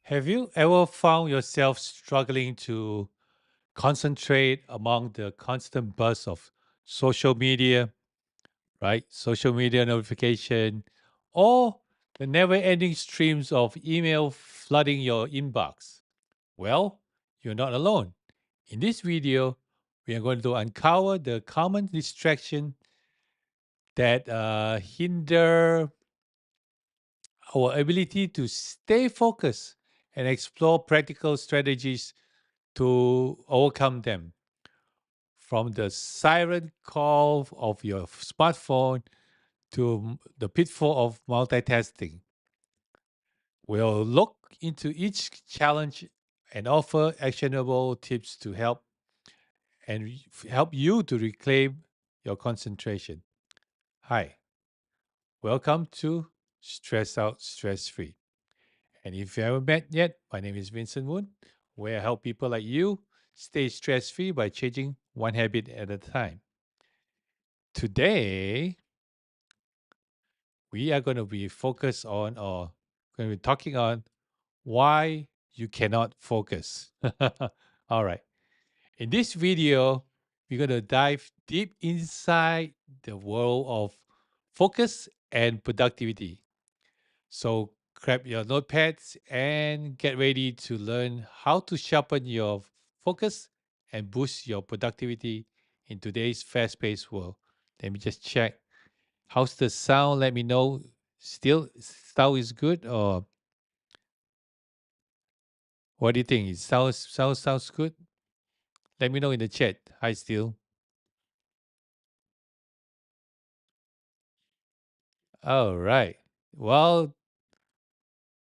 Have you ever found yourself struggling to concentrate among the constant buzz of social media, right? Social media notification, or the never ending streams of email flooding your inbox? Well, you're not alone. In this video, we are going to uncover the common distraction that hinder our ability to stay focused and explore practical strategies to overcome them. From the siren call of your smartphone to the pitfall of multitasking. We'll look into each challenge and offer actionable tips to help you to reclaim your concentration. Hi, welcome to Stress Out Stress Free. And if you haven't met yet, my name is Vincent Woon, where I help people like you stay stress free by changing one habit at a time. Today, we are going to be focused on or going to be talking on why you cannot focus. All right. In this video, we're going to dive deep inside the world of focus and productivity. So grab your notepads and get ready to learn how to sharpen your focus and boost your productivity in today's fast paced world. Let me just check. How's the sound? Let me know. Still, sound is good, or what do you think? It sounds good. Let me know in the chat. Hi, still. All right. Well,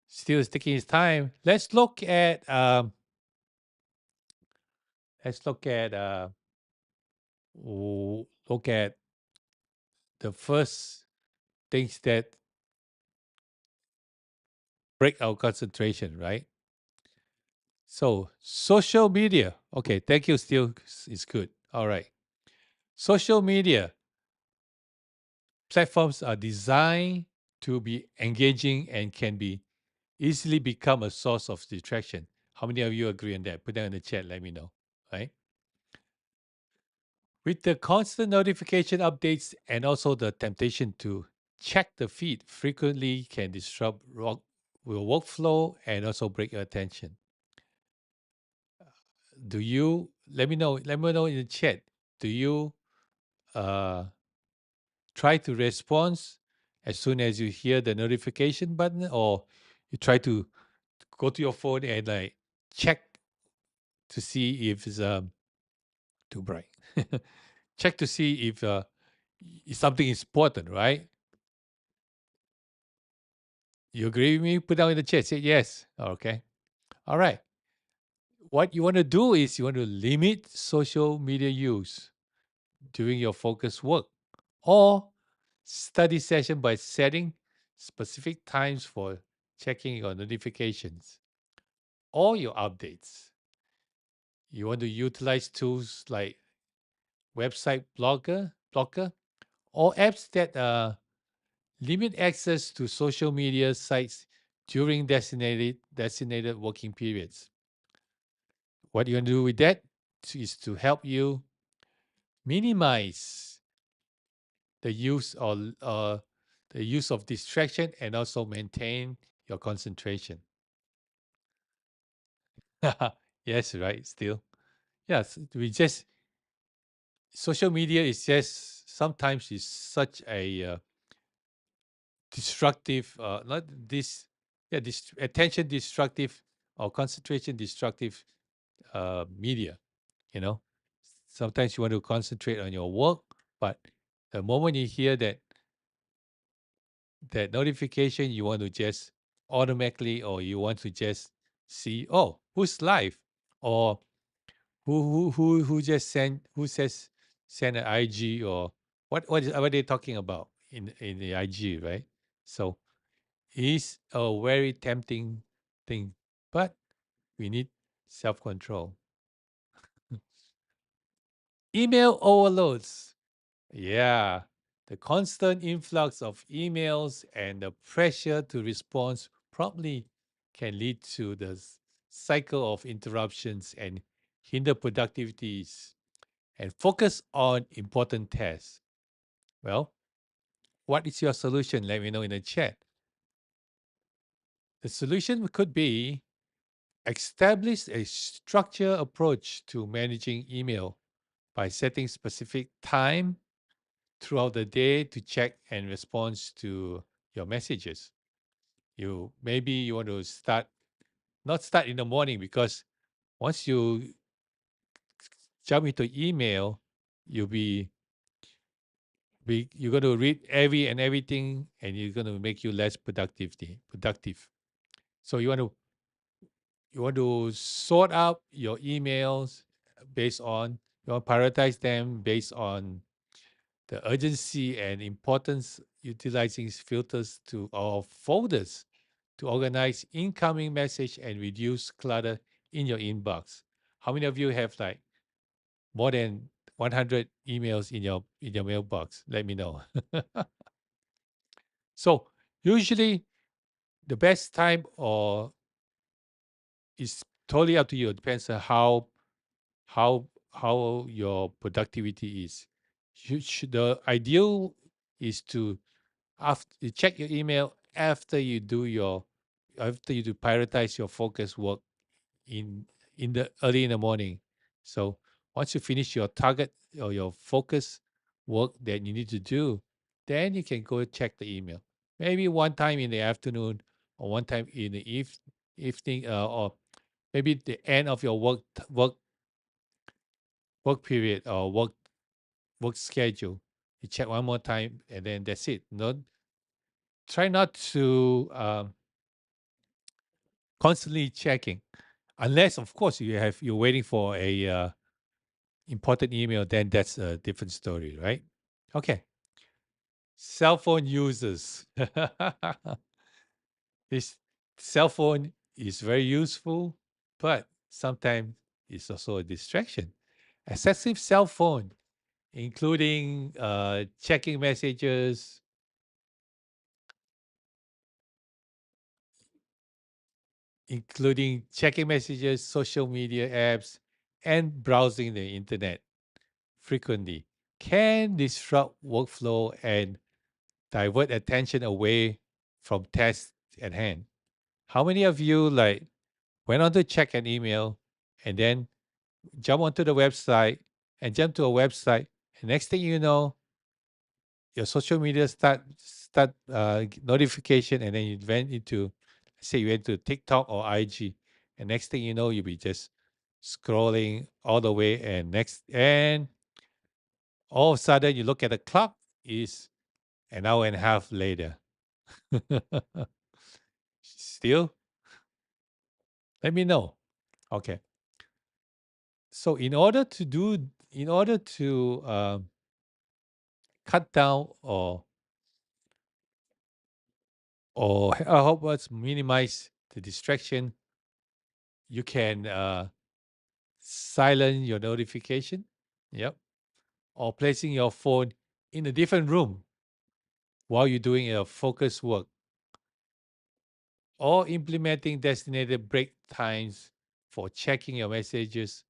still is taking his time. Let's look at the first things that break our concentration, right? So social media. Okay, thank you. Still is good. All right. Social media platforms are designed to be engaging and can be easily become a source of distraction. How many of you agree on that? Put that in the chat. Let me know. Right. With the constant notification updates and also the temptation to check the feed frequently can disrupt your workflow and also break your attention. Do you let me know? Let me know in the chat. Do you uh, try to respond as soon as you hear the notification button, or you try to go to your phone and like check to see if it's too bright? Check to see if something is important, right? You agree with me? Put down in the chat. Say yes. Okay. All right. What you want to do is you want to limit social media use during your focus work or study session by setting specific times for checking your notifications or your updates. You want to utilize tools like website blocker, or apps that limit access to social media sites during designated working periods. What you want to do with that is to help you minimize the the use of distraction and also maintain your concentration. Yes, right. Still, yes. We just social media is just sometimes is such a destructive, not this, yeah, this attention destructive or concentration destructive media. You know, sometimes you want to concentrate on your work, but the moment you hear that notification, you want to just automatically, or you want to just see, oh, who's live, or who just send an IG, or what are they talking about in the IG, right? So it's a very tempting thing, but we need self control. Email overloads. Yeah, the constant influx of emails and the pressure to respond promptly can lead to the cycle of interruptions and hinder productivities and focus on important tasks. Well, what is your solution? Let me know in the chat. The solution could be establish a structured approach to managing email by setting specific time throughout the day to check and respond to your messages. You want to not start in the morning, because once you jump into email, you'll you're going to read everything, and you're going to make you less productive. So you want to sort out your emails based on you want to prioritize them based on the urgency and importance, utilizing filters to or folders to organize incoming message and reduce clutter in your inbox. How many of you have like more than 100 emails in your mailbox? Let me know. So usually the best time or is totally up to you. It depends on how your productivity is. The ideal is to after you check your email after you do prioritize your focus work in the early in the morning. So once you finish your target or your focus work that you need to do, then you can go check the email. Maybe one time in the afternoon or one time in the evening, or maybe the end of your work period or work schedule. You check one more time and then that's it. Try not to constantly checking, unless of course you're waiting for a important email. Then that's a different story, right? Okay, cell phone users. This cell phone is very useful, but sometimes it's also a distraction. Excessive cell phone, including checking messages, social media apps, and browsing the internet frequently, can disrupt workflow and divert attention away from tasks at hand. How many of you like went on to check an email and then jump onto the website and jump to a website, and next thing you know, your social media start notification, and then you went into, say you went to TikTok or IG, and next thing you know, you'll be just scrolling all the way, and all of a sudden you look at the clock, is an hour and a half later. Still, let me know. Okay. So in order to cut down or help us minimize the distraction, you can silence your notification. Yep. Or placing your phone in a different room while you're doing your focus work, or implementing designated break times for checking your messages,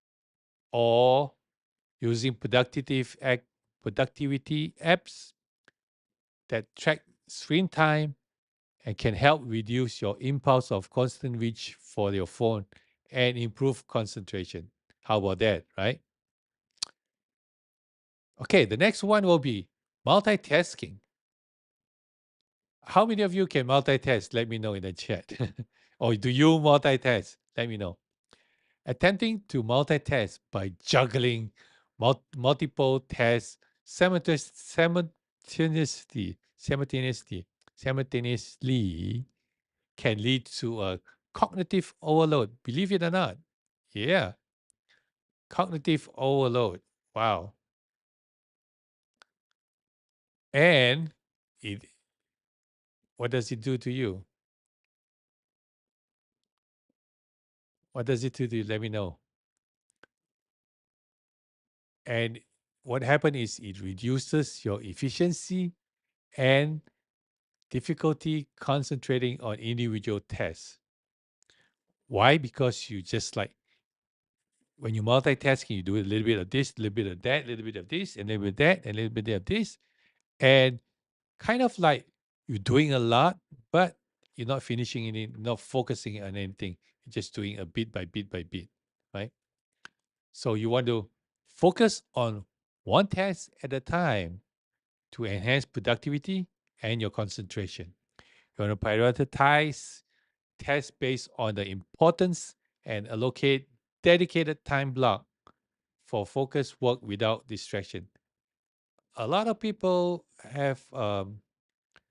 or using productivity apps that track screen time and can help reduce your impulse of constant reach for your phone and improve concentration. How about that, right? Okay, the next one will be multitasking. How many of you can multitask? Let me know in the chat. Or do you multitask? Let me know. Attempting to multitask by juggling multiple tasks simultaneously, simultaneously can lead to a cognitive overload. Believe it or not. Yeah, cognitive overload. Wow. And it, what does it do to you? What does it do to you? Let me know. And what happened is it reduces your efficiency and difficulty concentrating on individual tasks. Why? Because you just like when you multitasking, you do a little bit of this, a little bit of that, a little bit of this, and a little bit of that, and a little bit of this, and kind of like you're doing a lot, but you're not finishing it, not focusing on anything. You're just doing a bit by bit by bit, right? So you want to focus on one task at a time to enhance productivity and your concentration. You want to prioritize tasks based on the importance and allocate dedicated time block for focused work without distraction. A lot of people have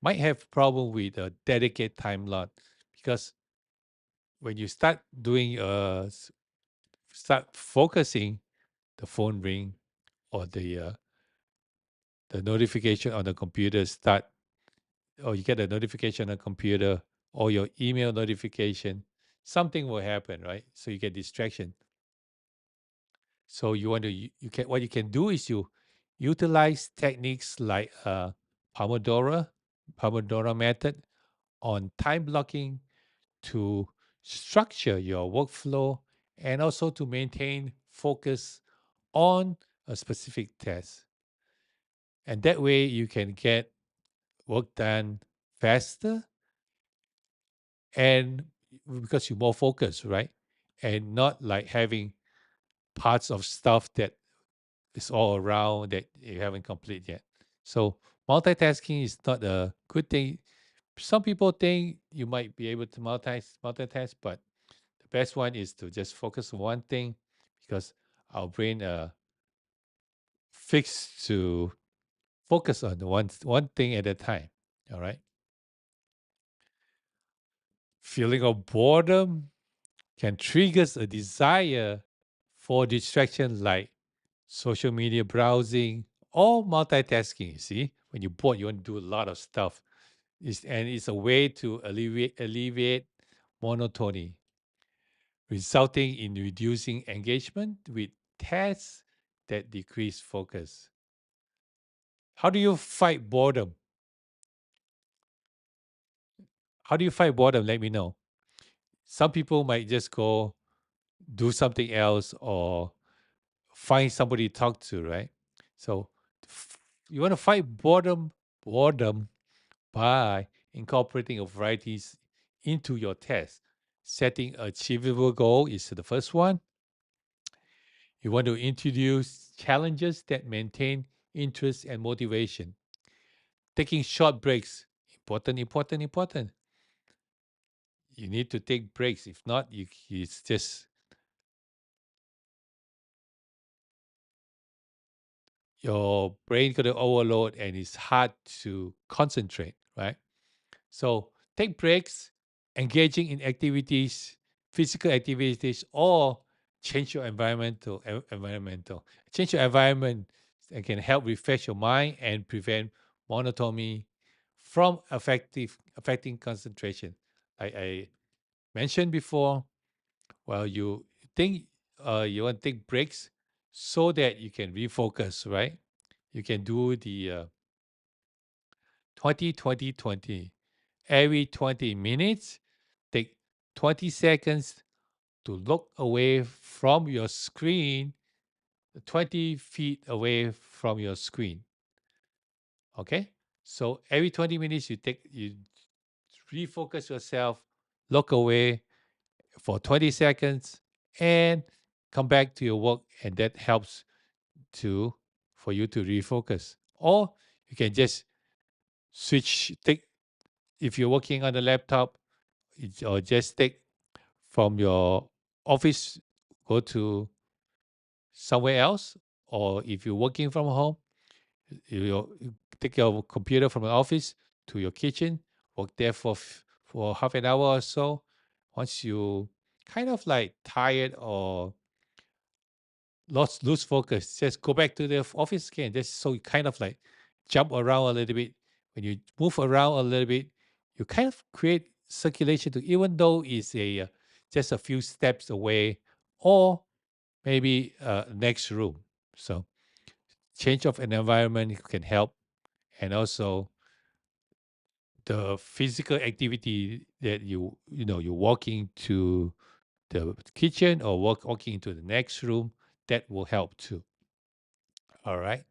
might have problem with a dedicated time block because when you start doing start focusing, the phone ring or the notification on the computer start, or you get a notification on the computer or your email notification, something will happen, right? So you get distraction. So you want to you can what you can do is you utilize techniques like Pomodoro method on time blocking to structure your workflow and also to maintain focus on a specific task. And that way you can get work done faster and because you're more focused, right? And not like having parts of stuff that is all around that you haven't completed yet. So multitasking is not a good thing. Some people think you might be able to multitask, but the best one is to just focus on one thing because our brain fixed to focus on one thing at a time. All right. Feeling of boredom can trigger a desire for distraction like social media browsing or multitasking. You see, when you're bored, you want to do a lot of stuff. And it's a way to alleviate monotony, resulting in reducing engagement with tasks that decrease focus. How do you fight boredom? How do you fight boredom? Let me know. Some people might just go do something else or find somebody to talk to, right? So you want to fight boredom by incorporating a varieties into your test. Setting achievable goal is the first one. You want to introduce challenges that maintain interest and motivation. Taking short breaks, important. You need to take breaks. If not, it's just your brain gonna overload and it's hard to concentrate, right? So take breaks, engaging in activities, physical activities, or change your environmental. Change your environment and can help refresh your mind and prevent monotony from affecting concentration. Like I mentioned before, well, you think you want to take breaks so that you can refocus, right? You can do the 20 20 20. Every 20 minutes, take 20 seconds to look away from your screen, 20 feet away from your screen. Okay? So every 20 minutes you refocus yourself, look away for 20 seconds and come back to your work, and that helps to for you to refocus. Or you can just switch take if you're working on the laptop, or just take from your office, go to somewhere else, or if you're working from home, you take your computer from the office to your kitchen, work there for half an hour or so. Once you kind of like tired or lost lose focus, just go back to the office again. Just so you kind of like jump around a little bit. When you move around a little bit, you kind of create circulation to even though it's a just a few steps away or maybe next room. So change of an environment can help, and also the physical activity that you're walking to the kitchen or walking into the next room, that will help too. All right.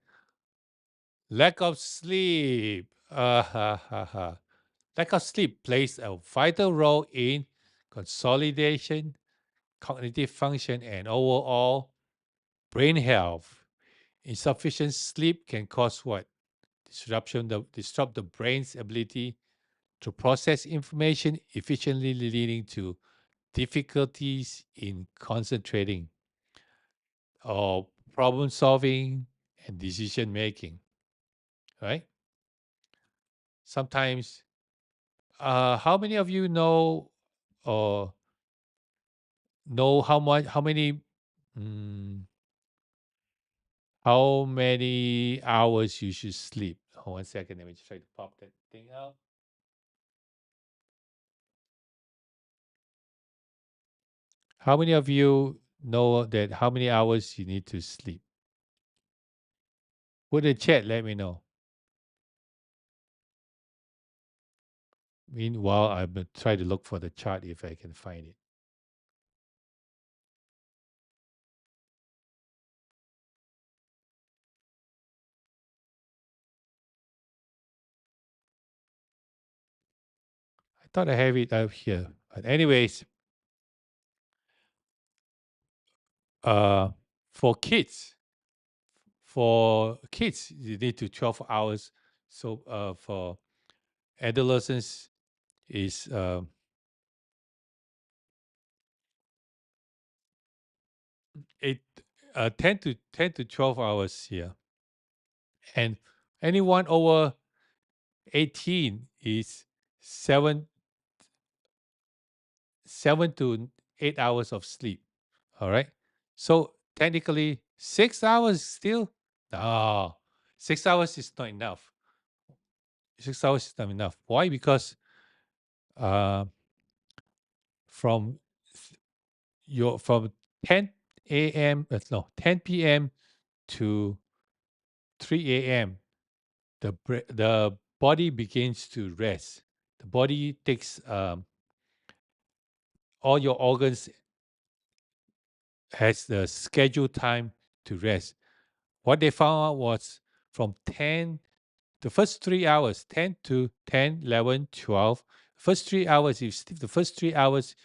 Lack of sleep. Ha, ha, ha. Lack of sleep plays a vital role in consolidation, cognitive function, and overall brain health. Insufficient sleep can cause what? Disrupt the brain's ability to process information efficiently, leading to difficulties in concentrating or problem solving and decision making. Right? Sometimes, how many of you or know mm, how many hours you should sleep? Hold 1 second. Let me just try to pop that thing out. How many of you know that how many hours you need to sleep? Put in the chat. Let me know. Meanwhile, I'm gonna try to look for the chart if I can find it. I thought I have it out here. But anyways, uh, for kids, you need to 12 hours. So for adolescents is 8 10 to 12 hours here. And anyone over 18 is 7 to 8 hours of sleep. All right. So technically 6 hours still no, 6 hours is not enough. 6 hours is not enough. Why? Because uh, from from 10 a.m. No, 10 p.m. to 3 a.m. The body begins to rest. The body takes all your organs has the scheduled time to rest. What they found out was from 10, the first 3 hours, 10 to 10, 11, 12, first 3 hours, if you sleep the first 3 hours,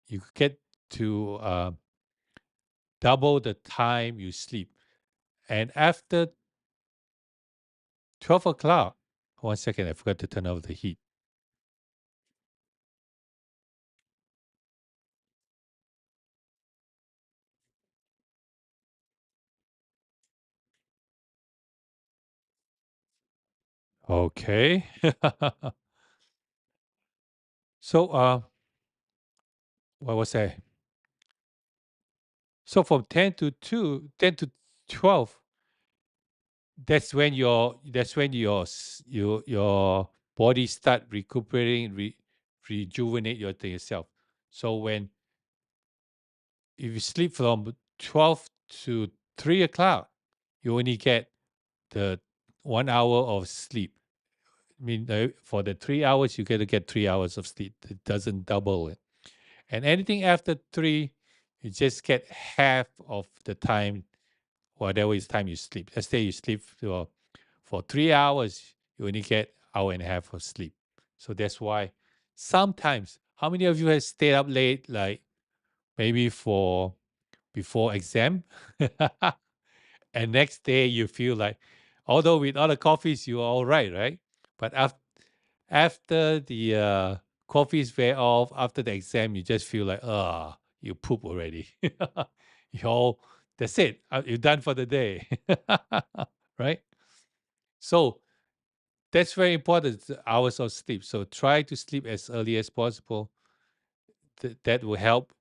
you get to double the time you sleep. And after 12 o'clock, 1 second, I forgot to turn off the heat. Okay. So, what was I? So from 10 to 2, 10 to 12, that's when your body start recuperating, rejuvenate yourself. So when if you sleep from 12 to 3 o'clock, you only get the 1 hour of sleep. I mean, for the 3 hours, you get to get 3 hours of sleep. It doesn't double it. And anything after three, you just get half of the time, whatever is time you sleep. Let's say you sleep for 3 hours, you only get hour and a half of sleep. So that's why sometimes, how many of you have stayed up late, like maybe for before exam, and next day you feel like, although with all the coffees you're all right, right? But after the coffees wear off, after the exam, you just feel like, you poop already. You all, that's it. You're done for the day, right? So that's very important. The hours of sleep. So try to sleep as early as possible. That will help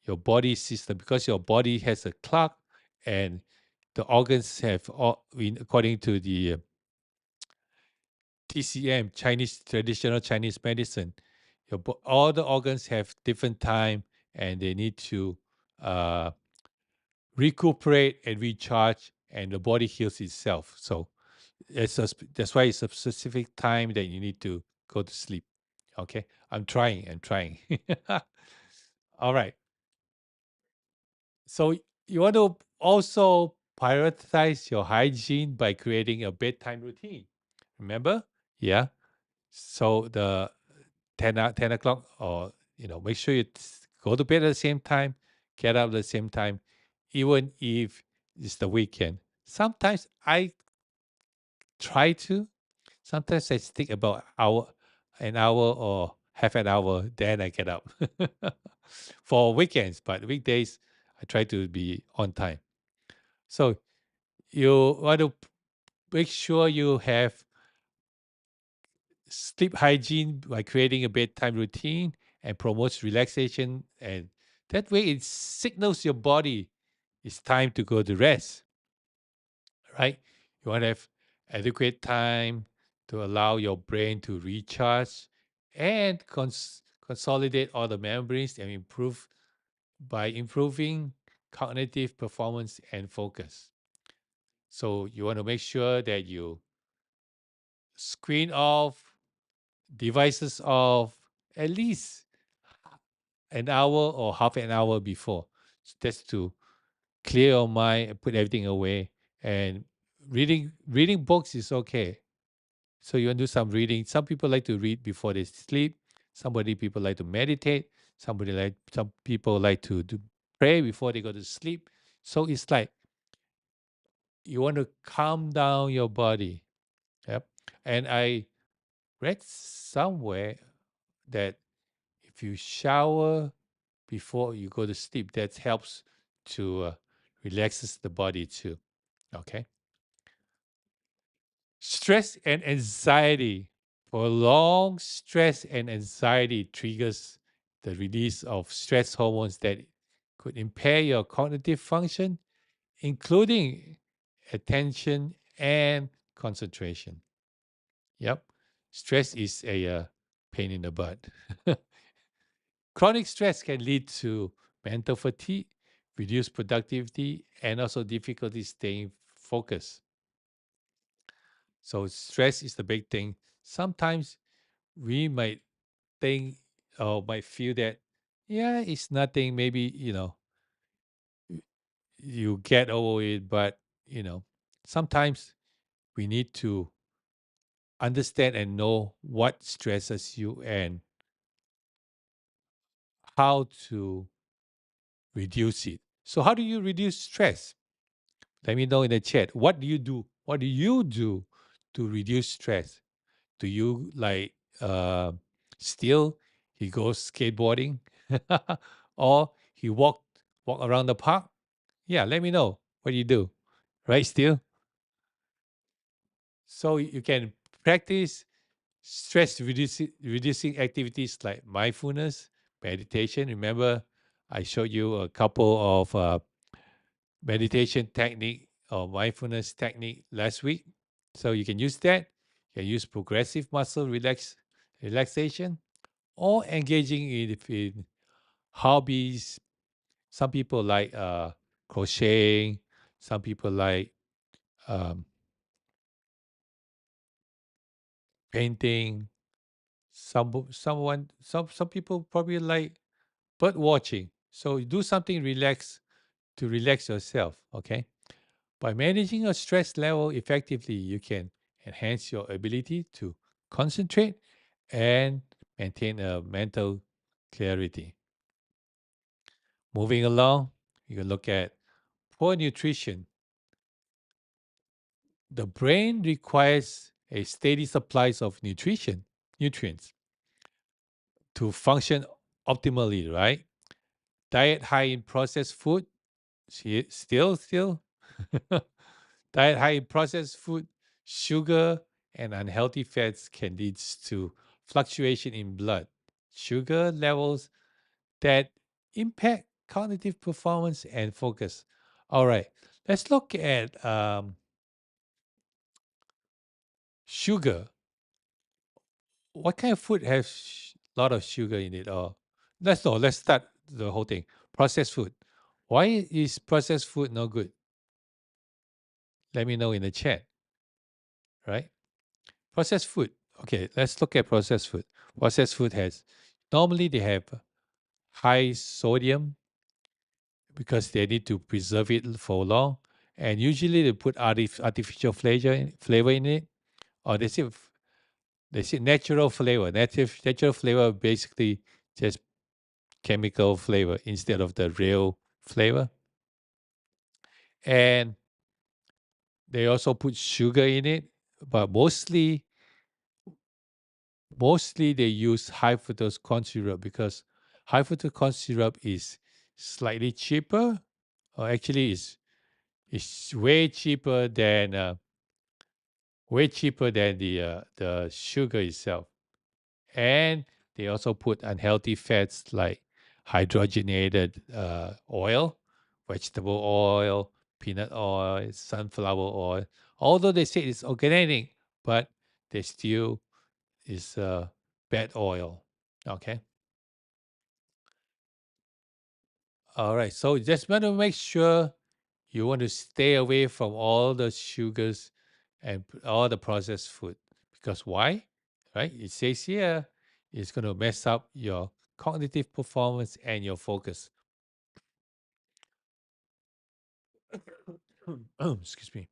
your body system because your body has a clock and the organs have all, according to the TCM, Chinese traditional Chinese medicine, all the organs have different time and they need to uh, recuperate and recharge, and the body heals itself. So that's why it's a specific time that you need to go to sleep. Okay, I'm trying. All right. So you want to also prioritize your hygiene by creating a bedtime routine. Remember? Yeah. So the 10 o'clock, or make sure you go to bed at the same time, get up at the same time, even if it's the weekend. Sometimes I try to. Sometimes I stick about an hour or half an hour, then I get up for weekends. But weekdays, I try to be on time. So you want to make sure you have sleep hygiene by creating a bedtime routine and promotes relaxation, and that way it signals your body it's time to go to rest, right? You want to have adequate time to allow your brain to recharge and consolidate all the memories and improve by improving cognitive performance and focus. So you want to make sure that you screen off, devices off at least an hour or half an hour before. That's to clear your mind and put everything away. And reading books is okay. So you want to do some reading. Some people like to read before they sleep. People like to meditate. Some people like to pray before they go to sleep. So it's like you want to calm down your body. Yep. And I read somewhere that if you shower before you go to sleep, that helps to relaxes the body too. Okay. Stress and anxiety. Prolonged stress and anxiety triggers the release of stress hormones that could impair your cognitive function, including attention and concentration. Yep. Stress is a pain in the butt. Chronic stress can lead to mental fatigue, reduced productivity, and also difficulty staying focused. So, stress is the big thing. Sometimes we might think or might feel that, yeah, it's nothing. Maybe, you get over it, but, sometimes we need to understand and know what stresses you and how to reduce it. So, how do you reduce stress? Let me know in the chat. What do you do? What do you do to reduce stress? Do you like still he goes skateboarding or he walk around the park? Yeah, let me know what do you do. Right, still? So you can practice stress reducing activities like mindfulness, meditation. Remember, I showed you a couple of meditation technique or mindfulness technique last week. So you can use that. You can use progressive muscle relaxation or engaging in hobbies. Some people like crocheting. Some people like um, painting. Some people probably like bird watching. So you do something to relax yourself. Okay. By managing your stress level effectively, you can enhance your ability to concentrate and maintain a mental clarity. Moving along, you can look at poor nutrition. The brain requires a steady supply of nutrients to function optimally, right? Diet high in processed food, still diet high in processed food, sugar, and unhealthy fats can lead to fluctuation in blood sugar levels that impact cognitive performance and focus. All right, let's look at sugar. What kind of food has a lot of sugar in it? Or let's start the whole thing. Processed food. Why is processed food no good? Let me know in the chat. Right? Processed food. Okay, let's look at processed food. Processed food has normally they have high sodium, because they need to preserve it for long. And usually they put artificial flavor in it, or they say natural flavor. Natural flavor basically just chemical flavor instead of the real flavor. And they also put sugar in it, but mostly they use high fructose corn syrup because high fructose corn syrup is slightly cheaper, or actually is way cheaper than the sugar itself. And they also put unhealthy fats like hydrogenated oil, vegetable oil, peanut oil, sunflower oil. Although they say it's organic, but they still is bad oil. Okay. All right. So just want to make sure you want to stay away from all the sugars and all the processed food. Because why? Right? It says here it's going to mess up your cognitive performance and your focus. Excuse me.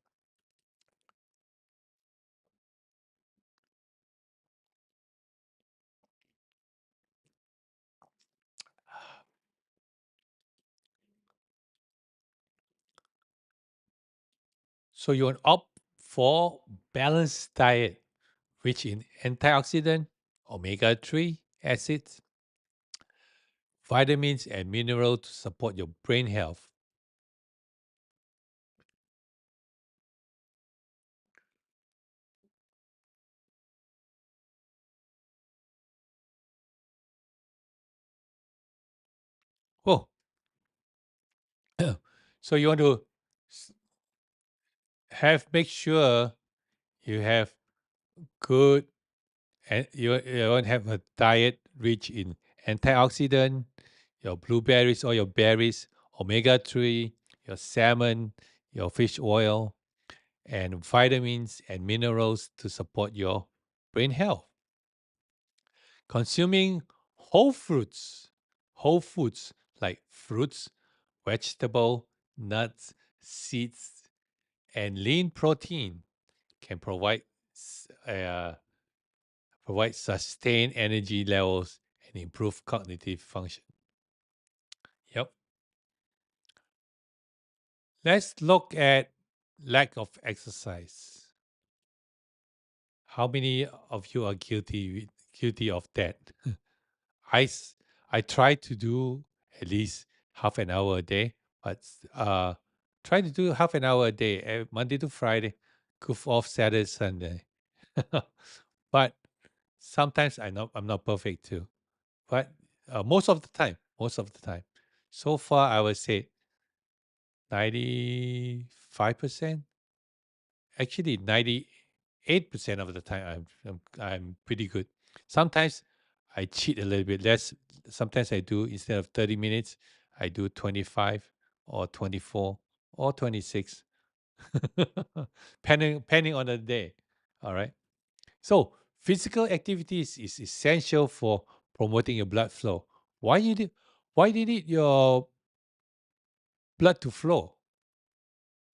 So you want to opt for balanced diet, rich in antioxidant, omega-3 acids, vitamins, and minerals to support your brain health. Oh, so you want to s- make sure you have good and you want to have a diet rich in antioxidant, your blueberries or your berries, omega-3, your salmon, your fish oil, and vitamins and minerals to support your brain health. Consuming whole fruits, whole foods like fruits, vegetable, nuts, seeds, and lean protein can provide sustained energy levels and improve cognitive function. Yep. Let's look at lack of exercise. How many of you are guilty of that? I s- I try to do at least half an hour a day, but try to do half an hour a day, Monday to Friday, goof off Saturday, Sunday. But sometimes I'm not perfect too. But most of the time, so far I would say 95%. Actually, 98% of the time I'm pretty good. Sometimes I cheat a little bit less. Sometimes I do instead of 30 minutes, I do 25 or 24 or 26, depending on the day. All right. So physical activities is essential for promoting your blood flow. Why you need why do you need your blood to flow?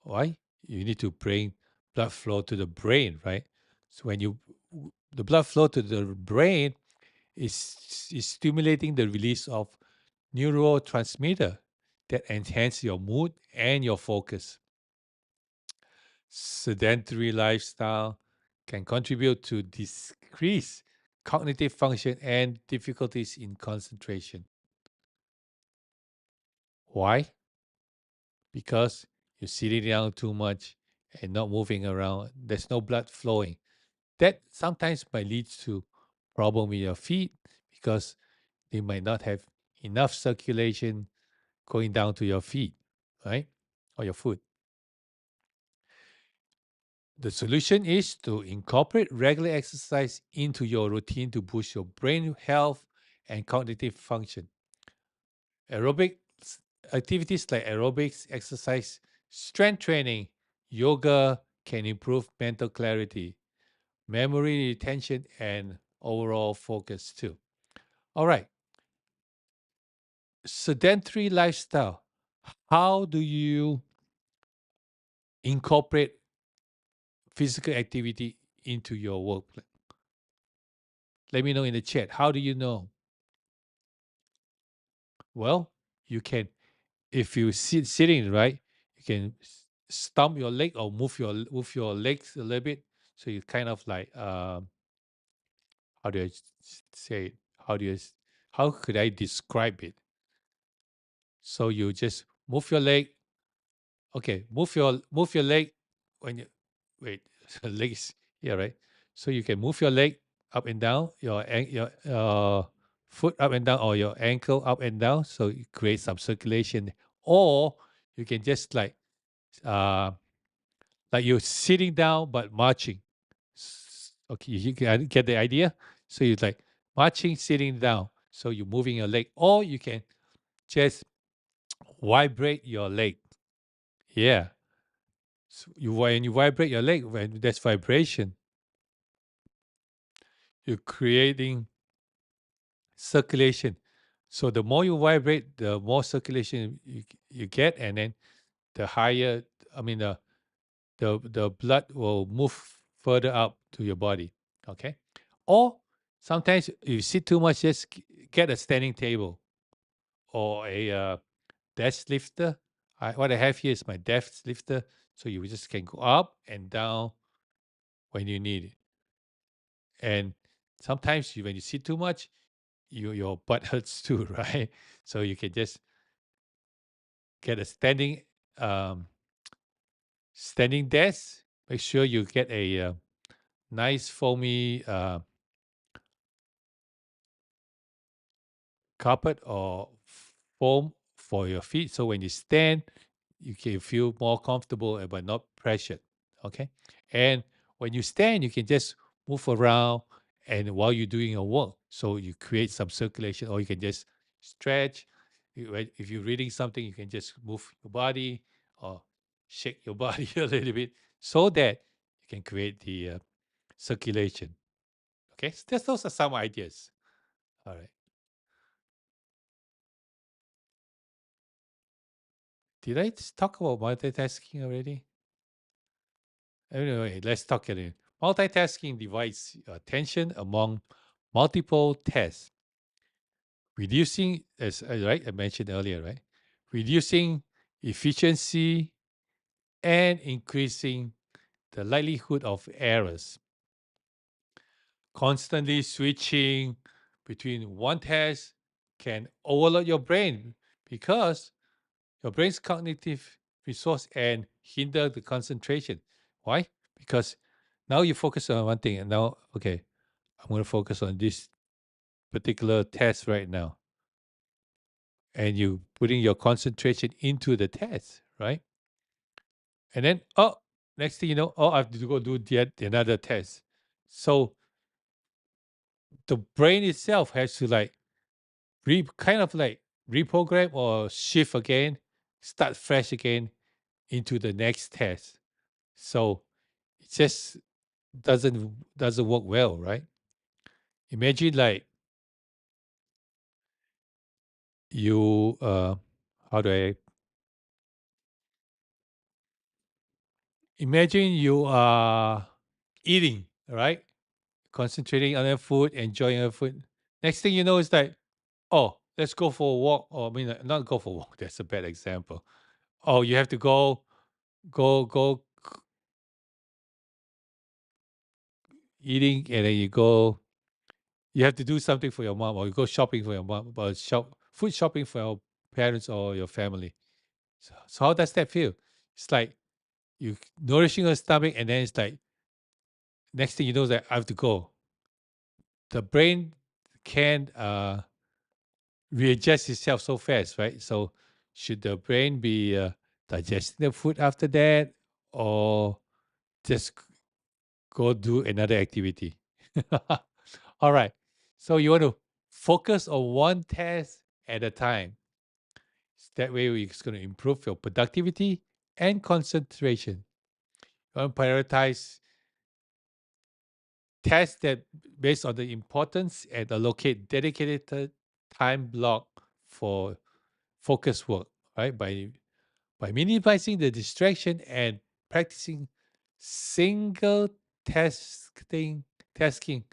Why? You need to bring blood flow to the brain, right? So when the blood flow to the brain is stimulating the release of neurotransmitter that enhance your mood and your focus. Sedentary lifestyle can contribute to decrease cognitive function and difficulties in concentration. Why? Because you're sitting down too much and not moving around. There's no blood flowing. That sometimes might lead to problem with your feet because they might not have enough circulation going down to your feet, right? Or your foot. The solution is to incorporate regular exercise into your routine to boost your brain health and cognitive function. Aerobic activities like aerobics, exercise, strength training, yoga can improve mental clarity, memory retention, and overall focus too. All right, sedentary lifestyle. How do you incorporate physical activity into your work plan? Let me know in the chat. How do you know? Well, you can, if you sitting right, you can stomp your leg or move your legs a little bit. So you kind of like how do I say it? How could I describe it? So you just move your leg. Okay, move your leg when you wait. Leg is here, right? So you can move your leg up and down, your foot up and down, or your ankle up and down. So you create some circulation. Or you can just uh like you're sitting down but marching. Okay, you get the idea. So you like marching, sitting down. So you're moving your leg, or you can just vibrate your leg. Yeah. So when you vibrate your leg, when there's vibration, you're creating circulation. So the more you vibrate, the more circulation you get, and then the higher, I mean, the blood will move further up to your body. Okay. Or sometimes you sit too much, just get a standing table or a desk lifter. What I have here is my desk lifter. So you just can go up and down when you need it. And sometimes when you sit too much, your butt hurts too, right? So you can just get a um, standing desk. Make sure you get a nice foamy carpet or foam for your feet. So when you stand, you can feel more comfortable but not pressured. Okay. And when you stand, you can just move around and while you're doing your work. So you create some circulation or you can just stretch. If you're reading something, you can just move your body or shake your body a little bit so that you can create the circulation. Okay. So those are some ideas. All right. Did I talk about multitasking already? Anyway, let's talk again. Multitasking divides attention among multiple tasks, reducing, as right, I mentioned earlier, right? Reducing efficiency and increasing the likelihood of errors. Constantly switching between one task can overload your brain because your brain's cognitive resource and hinder the concentration. Why? Because now you focus on one thing and now, okay, I'm going to focus on this particular test right now. And you putting your concentration into the test, right? And then, oh, next thing you know, oh, I have to go do yet another test. So the brain itself has to like kind of like reprogram or shift again, start fresh again into the next test. So it just doesn't work well, right? Imagine like you how do I imagine you are eating, right? Concentrating on your food, enjoying your food. Next thing you know, it's like, oh, let's go for a walk. Or I mean, not go for a walk. That's a bad example. Oh, you have to go eating, and then you go. You have to do something for your mom, or you go shopping for your mom, or food shopping for your parents or your family. So how does that feel? It's like you nourishing your stomach, and then it's like next thing you know that I have to go. The brain can readjust itself so fast, right? So should the brain be digesting the food after that, or just go do another activity? All right. So you want to focus on one task at a time. That way, it's going to improve your productivity and concentration. You want to prioritize tasks that based on the importance and allocate dedicated time block for focus work. right? By minimizing the distraction and practicing single tasking, tasking,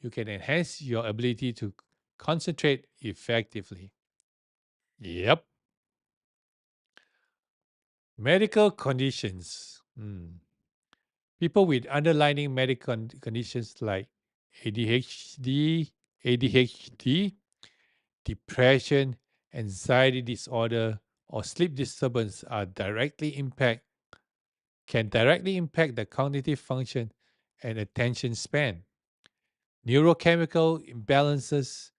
you can enhance your ability to concentrate effectively. Yep. Medical conditions. People with underlying medical conditions like ADHD, ADHD, depression, anxiety disorder, or sleep disturbance can directly impact the cognitive function and attention span. Neurochemical imbalances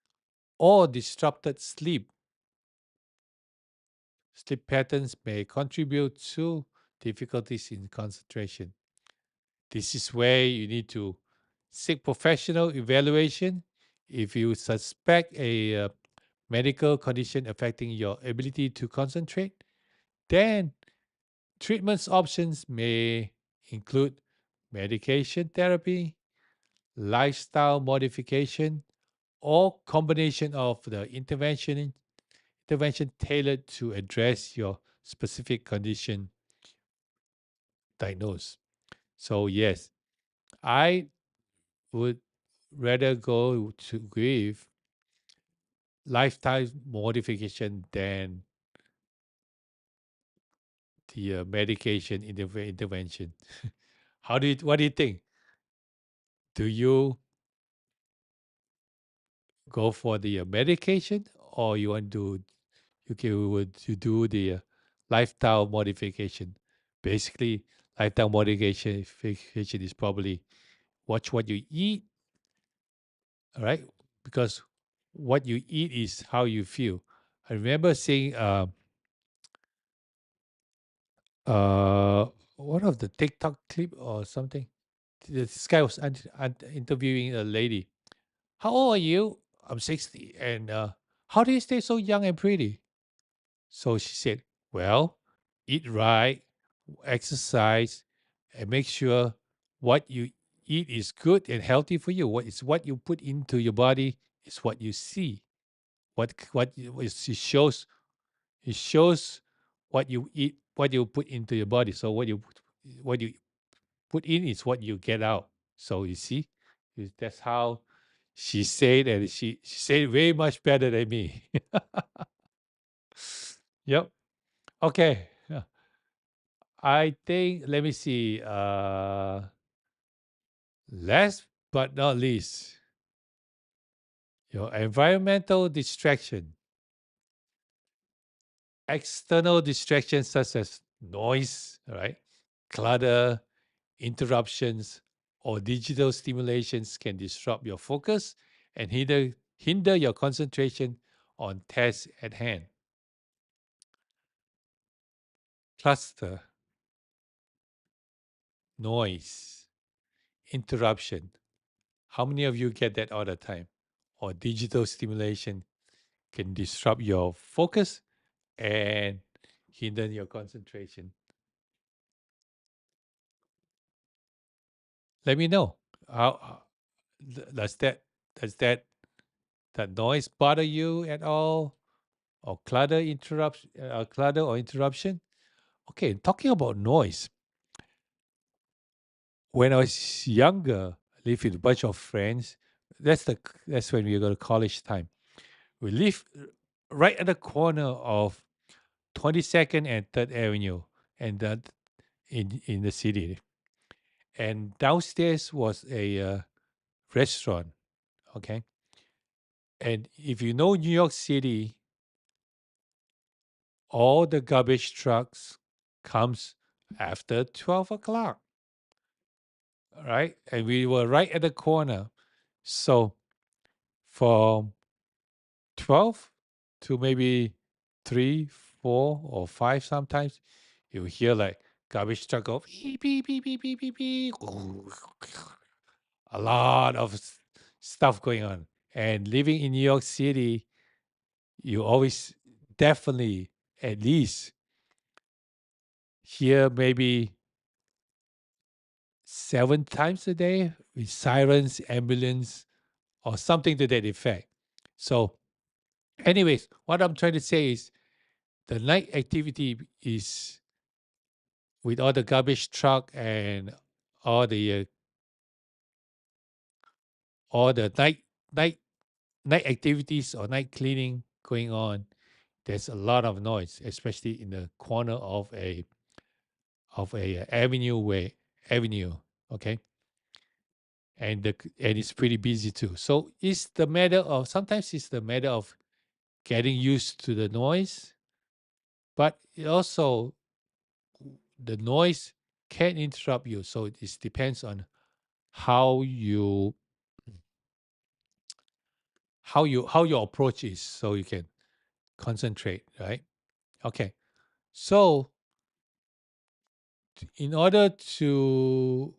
or disrupted sleep patterns may contribute to difficulties in concentration. This is where you need to seek professional evaluation if you suspect a medical condition affecting your ability to concentrate. Then treatments options may include medication therapy, lifestyle modification, or combination of the intervention tailored to address your specific condition diagnosed. So yes, I would rather go to with lifestyle modification than the medication intervention. What do you think? Do you go for the medication, or you want to would you do the lifestyle modification? Basically, lifestyle modification is probably watch what you eat, all right? Because what you eat is how you feel. I remember seeing uh one of the TikTok clip or something. This guy was interviewing a lady. How old are you? I'm 60. And how do you stay so young and pretty? So she said, well, eat right, exercise, and make sure what you eat is good and healthy for you. What you put into your body is what you see. It shows what you eat, what you put into your body. So what you put in is what you get out. So you see, that's how she said, and she said it way much better than me. Yep. Okay. I think, let me see. Last but not least, your environmental distraction. External distractions such as noise, right? Clutter, interruptions, or digital stimulations can disrupt your focus and hinder your concentration on tasks at hand. Cluster, noise, interruption. How many of you get that all the time? Or digital stimulation can disrupt your focus and hinder your concentration. Let me know. How does that noise bother you at all, or clutter or interruption? Okay, talking about noise. When I was younger, I lived with a bunch of friends. That's when we go to college time. We live right at the corner of 22nd and 3rd Avenue, and that in the city. And downstairs was a restaurant. Okay, and if you know New York City, all the garbage trucks comes after 12 o'clock, right? And we were right at the corner, so from 12 to maybe 3, 4, or 5 sometimes, you hear like garbage truck go beep, beep, beep, beep, beep, beep, beep. A lot of stuff going on. And living in New York City, you always definitely at least hear maybe 7 times a day with sirens, ambulance, or something to that effect. So, anyways, what I'm trying to say is the night activity is with all the garbage truck and all the uh, all the night night activities or night cleaning going on. There's a lot of noise, especially in the corner of a avenue. Okay, and it's pretty busy too. So it's the matter of sometimes it's the matter of getting used to the noise, but it also the noise can interrupt you. So it depends on how you how your approach is, so you can concentrate, right? Okay, so in order to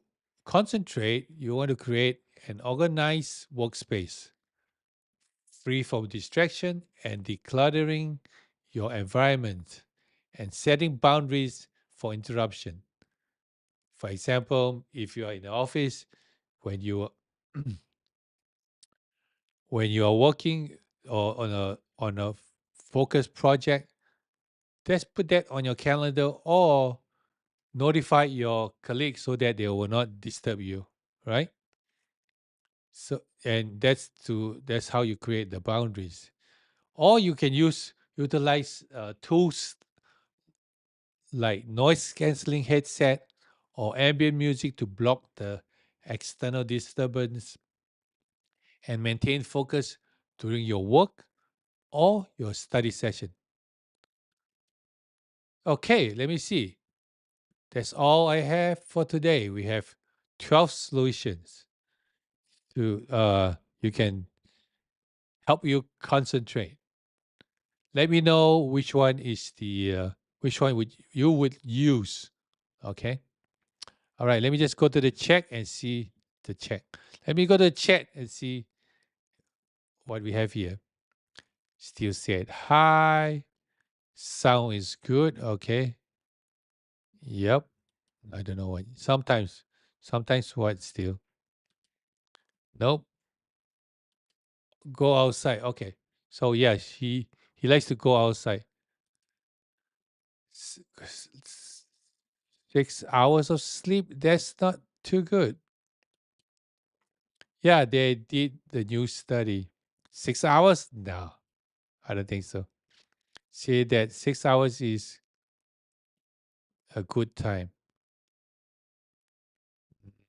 concentrate, you want to create an organized workspace free from distraction and decluttering your environment and setting boundaries for interruption. For example, if you are in the office, when you when you are working or on a focused project, just put that on your calendar or notify your colleagues so that they will not disturb you, right? So and that's how you create the boundaries. Or you can utilize tools like noise canceling headset or ambient music to block the external disturbance and maintain focus during your work or your study session. Okay, let me see. That's all I have for today. We have 12 solutions to you can help you concentrate. Let me know which one would you would use. Okay. All right. Let me just go to the chat and see the chat. Let me go to the chat and see what we have here. Still said hi. Sound is good. Okay. Yep. I don't know what. Sometimes what still. Nope. Go outside. Okay. So yes, he likes to go outside. 6 hours of sleep. That's not too good. Yeah, they did the new study. 6 hours? No, I don't think so. Say that 6 hours is a good time.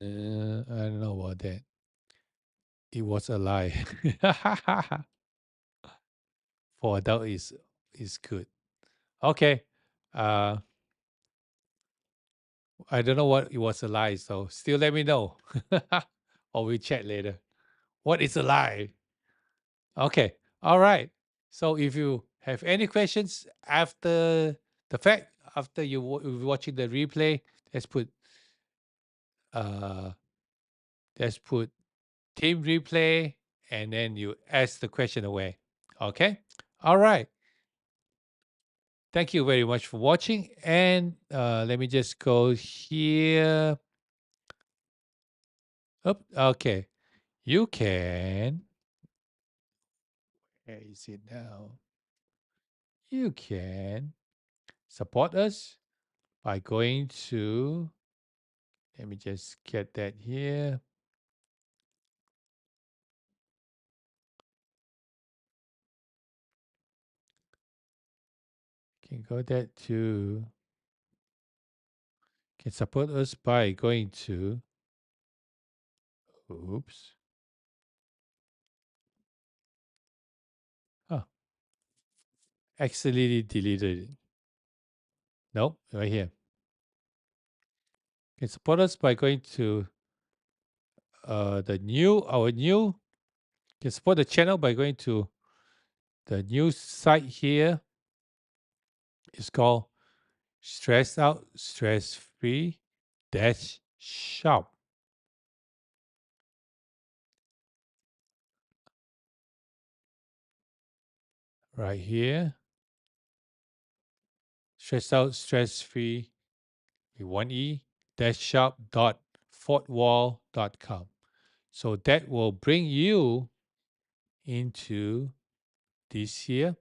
I don't know about that. It was a lie. For adult is good. Okay. Uh I don't know what it was a lie, so still let me know. Or we chat later. What is a lie? Okay. All right. So if you have any questions after the fact, after you watching the replay, let's put uh let's put team replay and then you ask the question away. Okay? All right. Thank you very much for watching. And let me just go here. Up. Okay. You can. Where is it now? You can support us by going to. Let me just get that here. Can go that to. Can support us by going to. Oops. Oh, accidentally deleted it. Nope, right here. Can support us by going to our new. Can support the channel by going to the new site here. It's called Stress Out, Stress Free Dash Shop. Right here. Stress Out, Stress Free with one E dash shop dot fortwall.com. So that will bring you into this here.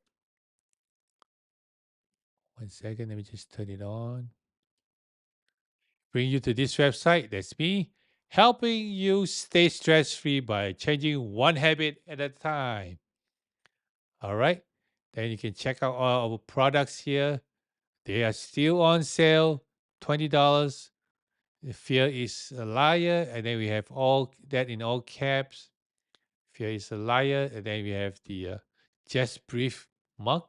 One second, let me just turn it on. Bring you to this website. That's me, helping you stay stress free by changing one habit at a time. All right. Then you can check out all our products here. They are still on sale, $20. The fear is a liar. And then we have all that in all caps. Fear is a liar. And then we have the just brief mug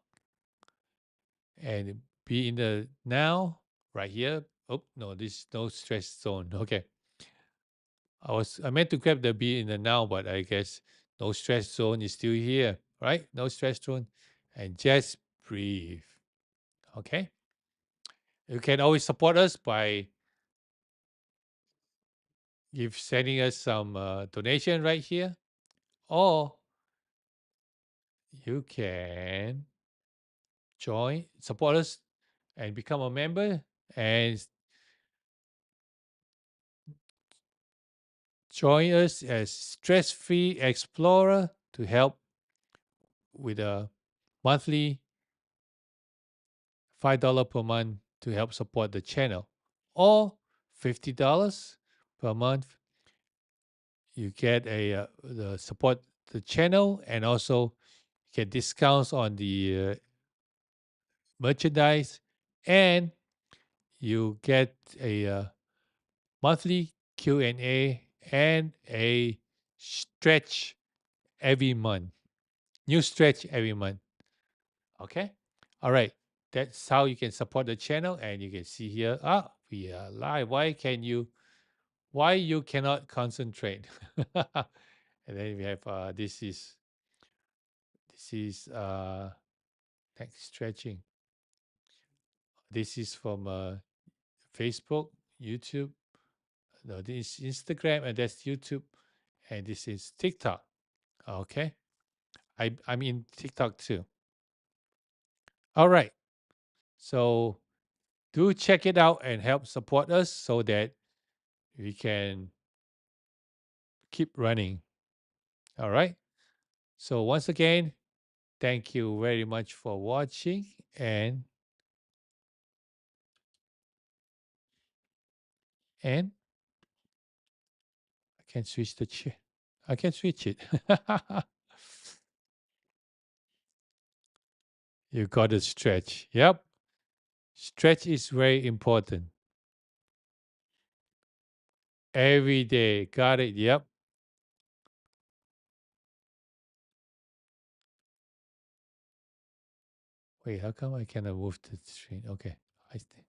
and be in the now right here. Oh, no, this is no stress zone. Okay. I meant to grab the be in the now, but I guess no stress zone is still here, right? No stress zone. And just breathe. Okay. You can always support us by give sending us some donation right here, or you can join, support us, and become a member and join us as stress-free explorer to help with a monthly $5 per month to help support the channel, or $50 per month. You get the support the channel and also get discounts on the merchandise, and you get a monthly Q&A and a stretch every month. New stretch every month. Okay? All right. That's how you can support the channel, and you can see here, we are live. Why you cannot concentrate? And then we have this is neck stretching. This is from Facebook, YouTube. No, this is Instagram, and that's YouTube, and this is TikTok. Okay, I'm in TikTok too. All right, so do check it out and help support us so that we can keep running. All right. So once again, thank you very much for watching, and I can switch the chair. I can switch it. You got to stretch. Yep. Stretch is very important. Every day. Got it. Yep. Wait, how come I cannot move the screen? Okay. I see.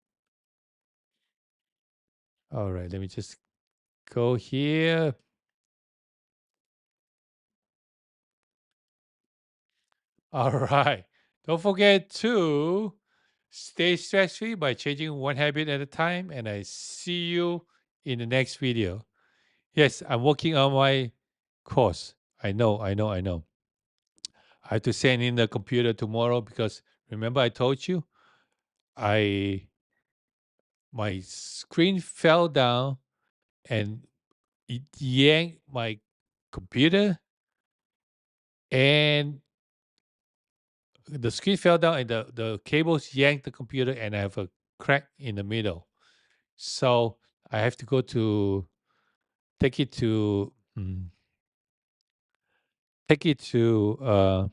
All right. Let me just go here. All right. Don't forget to stay stress free by changing one habit at a time. And I see you in the next video. Yes, I'm working on my course. I know, I know, I know. I have to send in the computer tomorrow because remember I told you I my screen fell down and it yanked my computer, and the screen fell down and the cables yanked the computer, and I have a crack in the middle. So I have to go to take it to take it to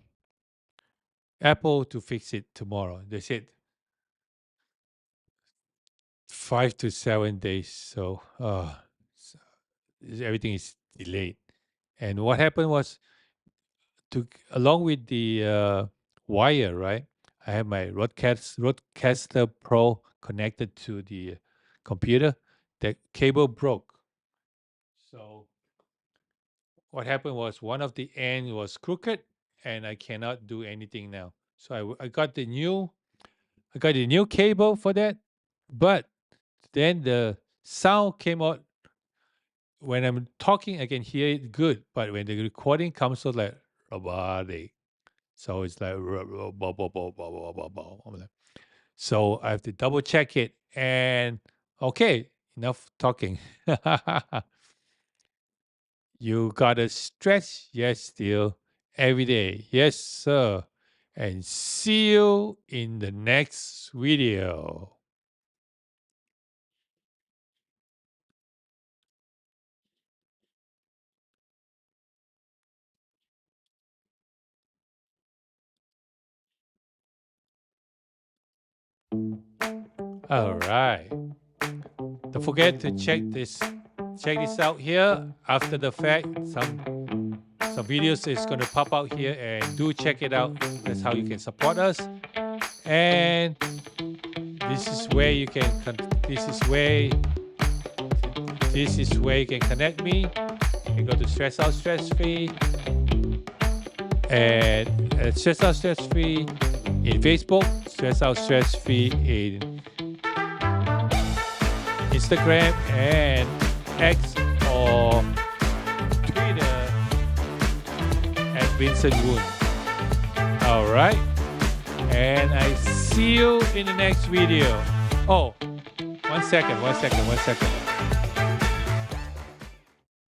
Apple to fix it tomorrow. They said 5 to 7 days. So everything is delayed. And what happened was, to along with the wire, right? I have my Rodecaster Pro connected to the computer. The cable broke. So what happened was one of the end was crooked, and I cannot do anything now. So I got the new cable for that, but then the sound came out when I'm talking. I can hear it good, but when the recording comes out like robotic, so it's like I'm like, so I have to double check it. And okay, enough talking. You gotta stretch, yes, still every day, yes, sir. and see you in the next video. All right. Don't forget to check this out here. After the fact, some videos is going to pop out here, and do check it out. That's how you can support us. And this is where you can you can connect me. You can go to Stress Out Stress Free and Stress Out Stress Free in Facebook, Stress Out Stress Free in Instagram and X or Twitter at Vincent Woon. All right. And I see you in the next video. Oh, one second.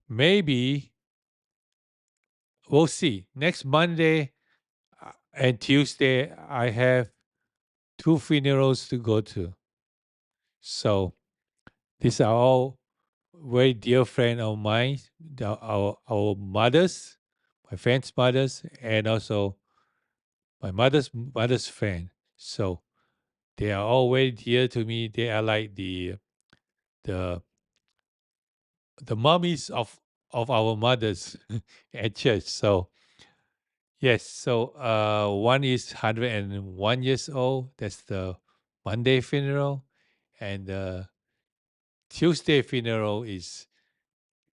Maybe we'll see. Next Monday and Tuesday, I have 2 funerals to go to. So these are all very dear friend of mine, our mothers, my friends' mothers, and also my mother's friend. So they are all very dear to me. They are like the the mummies of our mothers at church. So yes, so one is 101 years old. That's the Monday funeral, and the Tuesday funeral is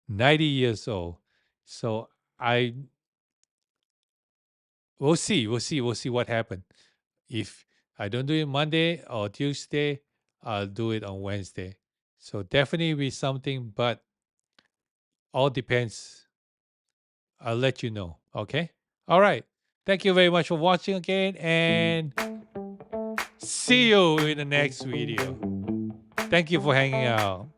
90 years old. So I we'll see what happens. If I don't do it Monday or Tuesday, I'll do it on Wednesday. So definitely be something, but all depends. I'll let you know. Okay. All right. Thank you very much for watching again, and see you in the next video. Thank you for hanging out.